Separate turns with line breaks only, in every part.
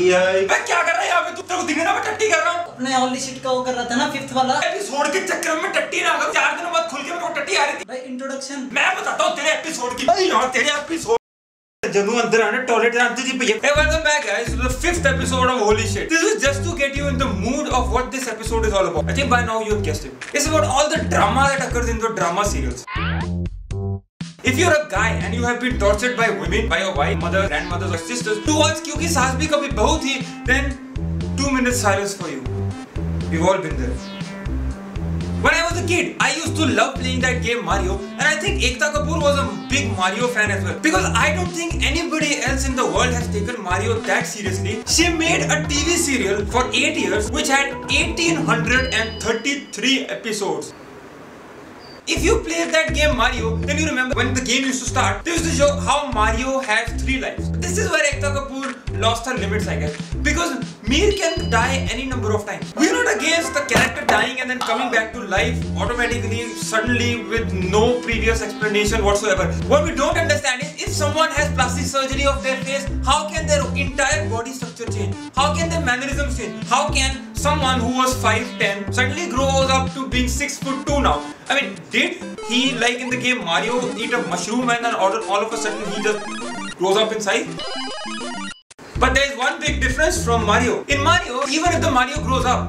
टट्टी है। मैं क्या कर रहा है यहाँ पे? तू तेरे को दिखे ना मैं टट्टी कर रहा हूँ।
अपने होली शिट का वो कर रहा था ना 5th वाला
एपिसोड के चक्कर में टट्टी ना कर। 4 दिनों बाद खुल के मेरे को टट्टी आ रही थी।
भाई इंट्रोडक्शन मैं
बताता हूँ तेरे एपिसोड की। तेरे एपिसोड जब अंदर आना टॉयलेट जानती थी भैया। Hey, welcome back guys to the 5th episode of Holy Shit. This is just to get you in the mood of what this episode is all about. I think by now you have guessed it. It's about all the drama that occurs in the drama serials. If you're a guy and you have been tortured by women, by your wife, mother, grandmothers or sisters, to watch क्योंकि सास भी कभी बहू थी, then 2 minutes silence for you. We've all been there. When I was a kid, I used to love playing that game Mario, and I think Ekta Kapoor was a big Mario fan as well. Because I don't think anybody else in the world has taken Mario that seriously. She made a TV serial for 8 years, which had 1833 episodes. If you played that game Mario, then you remember when the game used to start, they used to show how Mario has 3 lives. This is where Ekta Kapoor lost her limits, I guess. Because Mir can die any number of times. We're not against the character dying and then coming back to life automatically, suddenly, with no previous explanation whatsoever. What we don't understand is, if someone has plastic surgery of their face, how can their entire body structure change? How can their mannerisms change? How can someone who was 5'10" suddenly grows up to being 6'2" now? I mean, did he, like in the game Mario, eat a mushroom and then all of a sudden he just grows up in size? But there is one big difference from Mario. In Mario, even if the Mario grows up,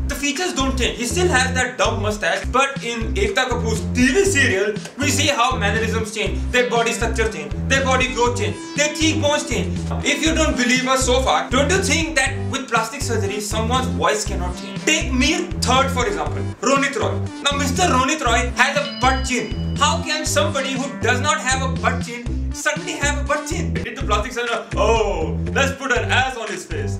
the features don't change. He still has that dumb mustache. But in Ekta Kapoor's TV serial, we see how mannerisms change, their body structure change, their body growth change, their cheekbones change. If you don't believe us so far, don't you think that with plastic surgery, someone's voice cannot change? Take Mir Third for example, Ronit Roy. Now Mr. Ronit Roy has a butt chin. How can somebody who does not have a butt chin suddenly have a butt chin? Did the plastic surgery? Oh, let's put an ass on his face.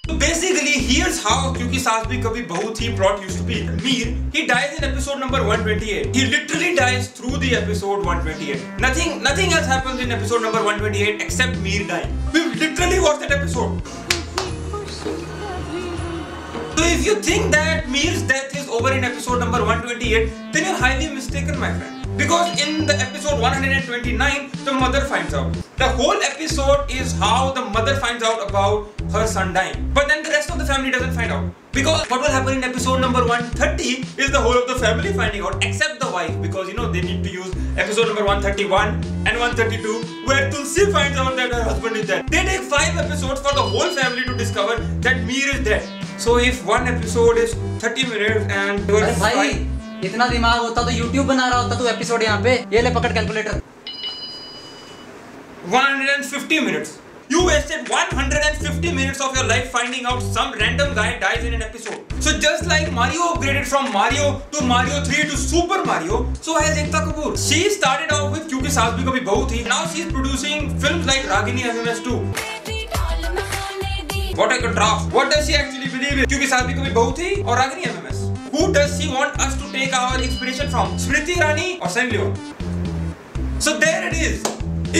So basically, here's how क्योंकि सास भी कभी बहू थी plot used to be. Mir, he dies in episode number 128. He literally dies through the episode 128. Nothing else happens in episode number 128 except Mir dying. We literally watched that episode. So if you think that Mir's death is over in episode number 128, then you're highly mistaken, my friend. Because in the episode 129, the mother finds out. The whole episode is how the mother finds out about her son dying. But then the rest of the family doesn't find out. Because what will happen in episode number 130 is the whole of the family finding out, except the wife. Because you know they need to use episode number 131 and 132, where Tulsi finds out that her husband is dead. They take 5 episodes for the whole family to discover that Mir is dead. So if one episode is 30 minutes and there were 5...
इतना दिमाग होता तो YouTube बना रहा होता तू episode यहाँ पे। ये ले पकड़ calculator.
150 minutes. You wasted 150 minutes of your life finding out some random guy dies in an episode. So just like Mario upgraded from Mario to Mario 3 to Super Mario, so has Ekta Kapoor. She started off with क्योंकि सास भी कभी बहू थी. Now she's producing films like Ragini MMS 2. What a contrast. What does she actually believe in? क्योंकि सास भी कभी बहू थी और Ragini MMS. Who does she want us to take our inspiration from? Smriti Irani or Sunny Leone? So there it is.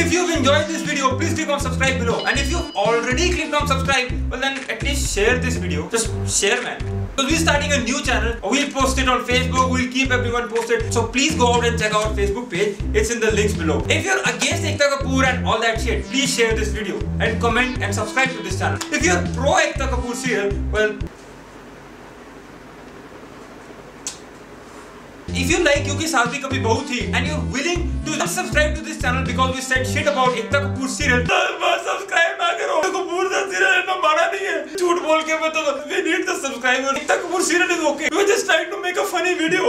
If you've enjoyed this video, please click on subscribe below. And if you've already clicked on subscribe, well then at least share this video. Just share, man. Because we're starting a new channel. We'll post it on Facebook. We'll keep everyone posted. So please go out and check our Facebook page. It's in the links below. If you're against Ekta Kapoor and all that shit, please share this video and comment and subscribe to this channel. If you're pro Ekta Kapoor serial, well, if you like क्योंकि सास भी कभी बहू थी and you're willing to subscribe to this channel because we said shit about Ekta Kapoor serial, बस subscribe ना करो. Ekta Kapoor का serial इतना मारा नहीं है. झूठ बोल के मैं तो we need the subscriber. Ekta Kapoor serial is okay. We're just trying to make a funny video.